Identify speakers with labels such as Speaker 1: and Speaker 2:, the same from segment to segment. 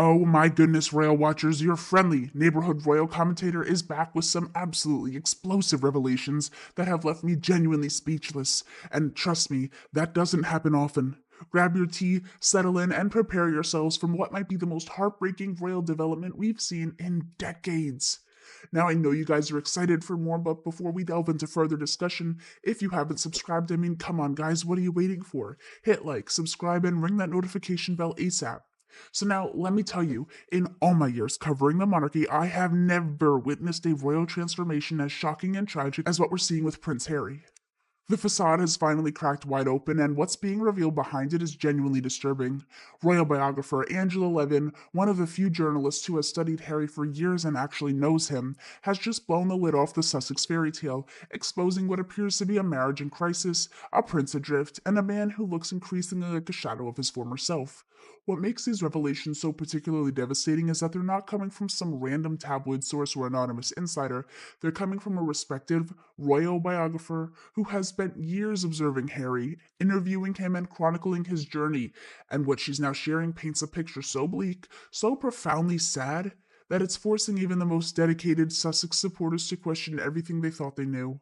Speaker 1: Oh my goodness, Royal Watchers, your friendly neighborhood royal commentator is back with some absolutely explosive revelations that have left me genuinely speechless. And trust me, that doesn't happen often. Grab your tea, settle in, and prepare yourselves for what might be the most heartbreaking royal development we've seen in decades. Now, I know you guys are excited for more, but before we delve into further discussion, if you haven't subscribed, come on, guys, what are you waiting for? Hit like, subscribe, and ring that notification bell ASAP. So now, let me tell you, in all my years covering the monarchy, I have never witnessed a royal transformation as shocking and tragic as what we're seeing with Prince Harry. The facade has finally cracked wide open, and what's being revealed behind it is genuinely disturbing. Royal biographer Angela Levin, one of the few journalists who has studied Harry for years and actually knows him, has just blown the lid off the Sussex fairy tale, exposing what appears to be a marriage in crisis, a prince adrift, and a man who looks increasingly like a shadow of his former self. What makes these revelations so particularly devastating is that they're not coming from some random tabloid source or anonymous insider. They're coming from a respected royal biographer who has spent years observing Harry, interviewing him, and chronicling his journey. And what she's now sharing paints a picture so bleak, so profoundly sad, that it's forcing even the most dedicated Sussex supporters to question everything they thought they knew.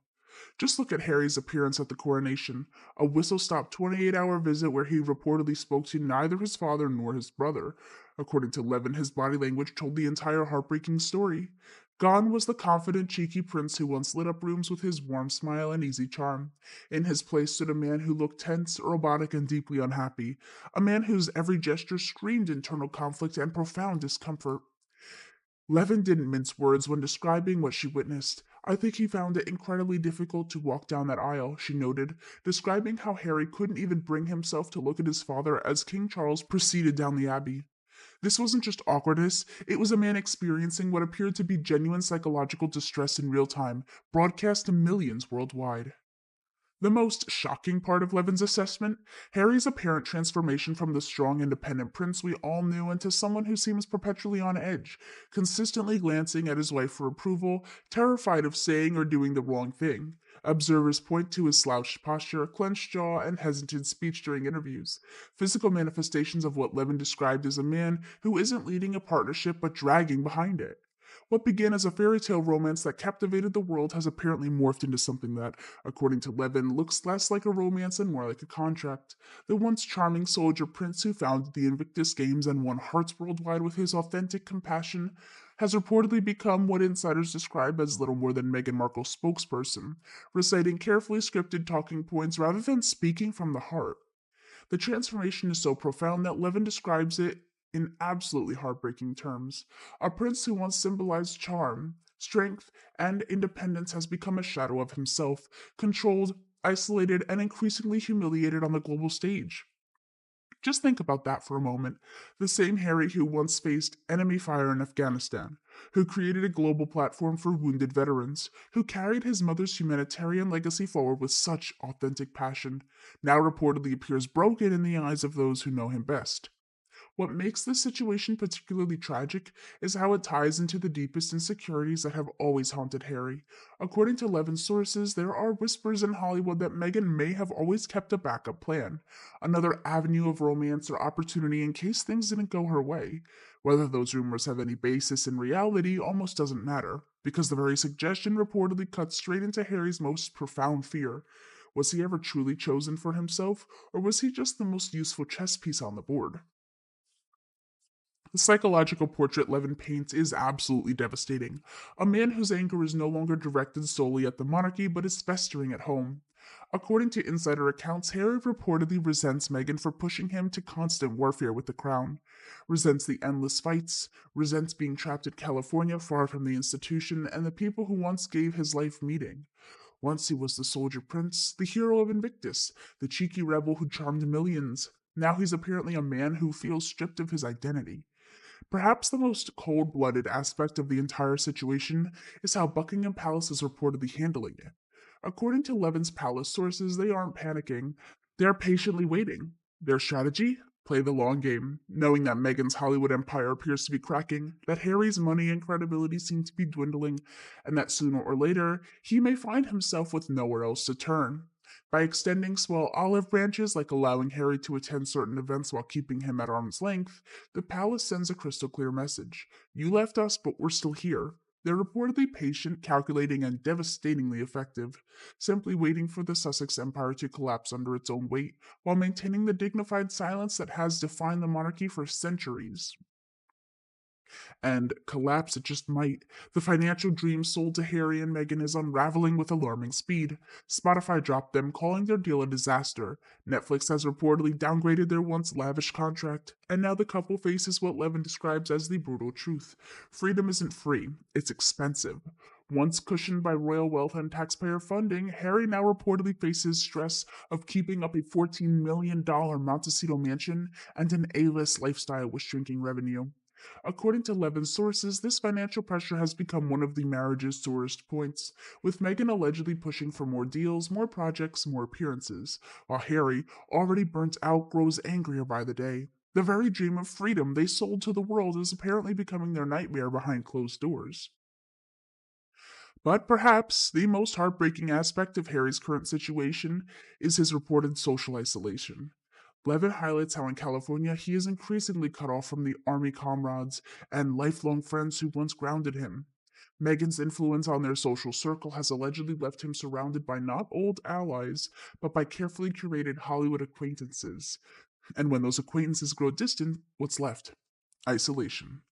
Speaker 1: Just look at Harry's appearance at the coronation, a whistle stop 28-hour visit where he reportedly spoke to neither his father nor his brother. According to Levin, his body language told the entire heartbreaking story. Gone was the confident, cheeky prince who once lit up rooms with his warm smile and easy charm. In his place stood a man who looked tense, robotic, and deeply unhappy, a man whose every gesture screamed internal conflict and profound discomfort. Levin didn't mince words when describing what she witnessed. I think he found it incredibly difficult to walk down that aisle, she noted, describing how Harry couldn't even bring himself to look at his father as King Charles proceeded down the abbey. This wasn't just awkwardness, it was a man experiencing what appeared to be genuine psychological distress in real time, broadcast to millions worldwide. The most shocking part of Levin's assessment, Harry's apparent transformation from the strong, independent prince we all knew into someone who seems perpetually on edge, consistently glancing at his wife for approval, terrified of saying or doing the wrong thing. Observers point to his slouched posture, clenched jaw, and hesitant speech during interviews, physical manifestations of what Levin described as a man who isn't leading a partnership but dragging behind it. What began as a fairy tale romance that captivated the world has apparently morphed into something that, according to Levin, looks less like a romance and more like a contract. The once charming soldier prince who founded the Invictus Games and won hearts worldwide with his authentic compassion has reportedly become what insiders describe as little more than Meghan Markle's spokesperson, reciting carefully scripted talking points rather than speaking from the heart. The transformation is so profound that Levin describes it in absolutely heartbreaking terms. A prince who once symbolized charm, strength, and independence has become a shadow of himself, controlled, isolated, and increasingly humiliated on the global stage. Just think about that for a moment. The same Harry who once faced enemy fire in Afghanistan, who created a global platform for wounded veterans, who carried his mother's humanitarian legacy forward with such authentic passion, now reportedly appears broken in the eyes of those who know him best. What makes this situation particularly tragic is how it ties into the deepest insecurities that have always haunted Harry. According to Levin's sources, there are whispers in Hollywood that Meghan may have always kept a backup plan, another avenue of romance or opportunity in case things didn't go her way. Whether those rumors have any basis in reality almost doesn't matter, because the very suggestion reportedly cuts straight into Harry's most profound fear. Was he ever truly chosen for himself, or was he just the most useful chess piece on the board? The psychological portrait Levin paints is absolutely devastating. A man whose anger is no longer directed solely at the monarchy but is festering at home. According to insider accounts, Harry reportedly resents Meghan for pushing him to constant warfare with the crown, resents the endless fights, resents being trapped in California far from the institution and the people who once gave his life meaning. Once he was the soldier prince, the hero of Invictus, the cheeky rebel who charmed millions. Now he's apparently a man who feels stripped of his identity. Perhaps the most cold blooded aspect of the entire situation is how Buckingham Palace is reportedly handling it. According to Levin's palace sources, they aren't panicking, they're patiently waiting. Their strategy? Play the long game, knowing that Meghan's Hollywood empire appears to be cracking, that Harry's money and credibility seem to be dwindling, and that sooner or later he may find himself with nowhere else to turn. By extending small olive branches, like allowing Harry to attend certain events while keeping him at arm's length, the palace sends a crystal clear message. You left us, but we're still here. They're reportedly patient, calculating, and devastatingly effective, simply waiting for the Sussex Empire to collapse under its own weight, while maintaining the dignified silence that has defined the monarchy for centuries. And collapse it just might. The financial dream sold to Harry and Meghan is unraveling with alarming speed. Spotify dropped them, calling their deal a disaster. Netflix has reportedly downgraded their once lavish contract, and now the couple faces what Levin describes as the brutal truth. Freedom isn't free, it's expensive. Once cushioned by royal wealth and taxpayer funding, Harry now reportedly faces stress of keeping up a $14 million Montecito mansion and an A-list lifestyle with shrinking revenue. According to Levin's sources, this financial pressure has become one of the marriage's sorest points, with Meghan allegedly pushing for more deals, more projects, more appearances, while Harry, already burnt out, grows angrier by the day. The very dream of freedom they sold to the world is apparently becoming their nightmare behind closed doors. But perhaps the most heartbreaking aspect of Harry's current situation is his reported social isolation. Levin highlights how in California he is increasingly cut off from the army comrades and lifelong friends who once grounded him. Meghan's influence on their social circle has allegedly left him surrounded by not old allies, but by carefully curated Hollywood acquaintances. And when those acquaintances grow distant, what's left? Isolation.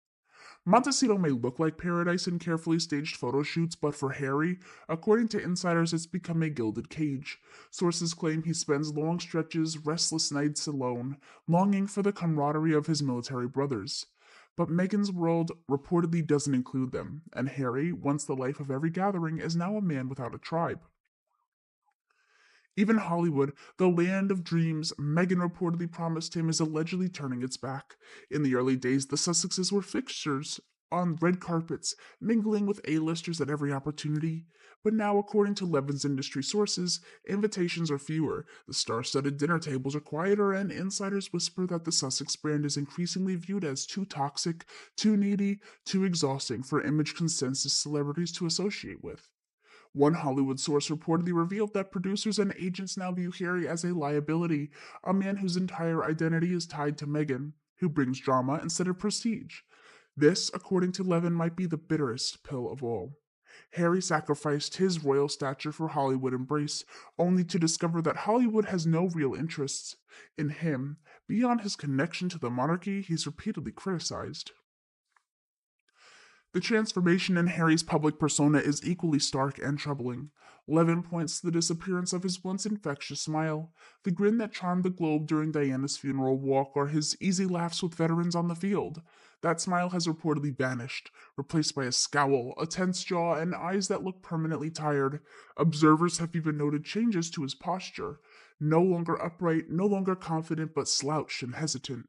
Speaker 1: Montecito may look like paradise in carefully staged photo shoots, but for Harry, according to insiders, it's become a gilded cage. Sources claim he spends long stretches, restless nights alone, longing for the camaraderie of his military brothers. But Meghan's world reportedly doesn't include them, and Harry, once the life of every gathering, is now a man without a tribe. Even Hollywood, the land of dreams Meghan reportedly promised him, is allegedly turning its back. In the early days, the Sussexes were fixtures on red carpets, mingling with A-listers at every opportunity. But now, according to Levin's industry sources, invitations are fewer, the star-studded dinner tables are quieter, and insiders whisper that the Sussex brand is increasingly viewed as too toxic, too needy, too exhausting for image consensus celebrities to associate with. One Hollywood source reportedly revealed that producers and agents now view Harry as a liability, a man whose entire identity is tied to Meghan, who brings drama instead of prestige. This, according to Levin, might be the bitterest pill of all. Harry sacrificed his royal stature for Hollywood embrace, only to discover that Hollywood has no real interests in him. Beyond his connection to the monarchy, he's repeatedly criticized. The transformation in Harry's public persona is equally stark and troubling. Levin points to the disappearance of his once infectious smile, the grin that charmed the globe during Diana's funeral walk, or his easy laughs with veterans on the field. That smile has reportedly vanished, replaced by a scowl, a tense jaw, and eyes that look permanently tired. Observers have even noted changes to his posture. No longer upright, no longer confident, but slouched and hesitant.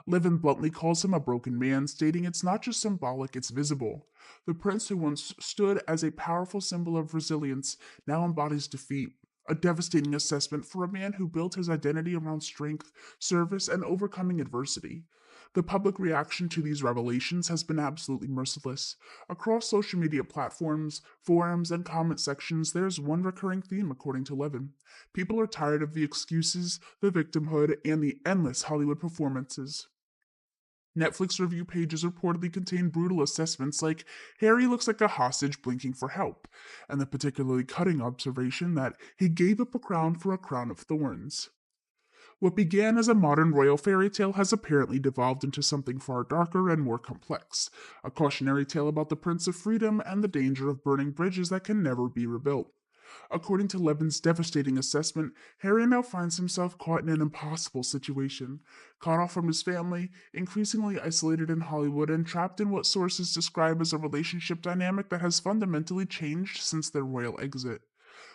Speaker 1: Levin bluntly calls him a broken man, stating it's not just symbolic, it's visible. The prince who once stood as a powerful symbol of resilience now embodies defeat, a devastating assessment for a man who built his identity around strength, service, and overcoming adversity. The public reaction to these revelations has been absolutely merciless. Across social media platforms, forums, and comment sections, there's one recurring theme, according to Levin. People are tired of the excuses, the victimhood, and the endless Hollywood performances. Netflix review pages reportedly contain brutal assessments like Harry looks like a hostage blinking for help, and the particularly cutting observation that he gave up a crown for a crown of thorns. What began as a modern royal fairy tale has apparently devolved into something far darker and more complex, a cautionary tale about the Prince of Freedom and the danger of burning bridges that can never be rebuilt. According to Levin's devastating assessment, Harry now finds himself caught in an impossible situation, cut off from his family, increasingly isolated in Hollywood, and trapped in what sources describe as a relationship dynamic that has fundamentally changed since their royal exit.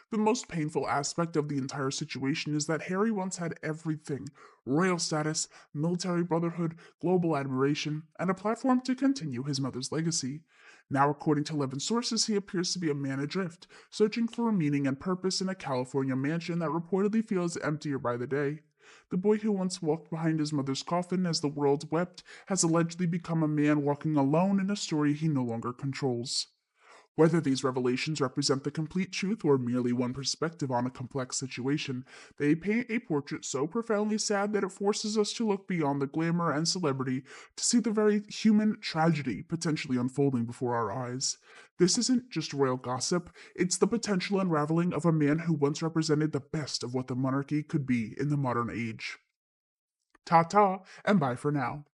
Speaker 1: The most painful aspect of the entire situation is that Harry once had everything: royal status, military brotherhood, global admiration, and a platform to continue his mother's legacy. Now, according to Levin's sources, he appears to be a man adrift, searching for meaning and purpose in a California mansion that reportedly feels emptier by the day. The boy who once walked behind his mother's coffin as the world wept has allegedly become a man walking alone in a story he no longer controls. Whether these revelations represent the complete truth or merely one perspective on a complex situation, they paint a portrait so profoundly sad that it forces us to look beyond the glamour and celebrity to see the very human tragedy potentially unfolding before our eyes. This isn't just royal gossip, it's the potential unraveling of a man who once represented the best of what the monarchy could be in the modern age. Ta ta, and bye for now.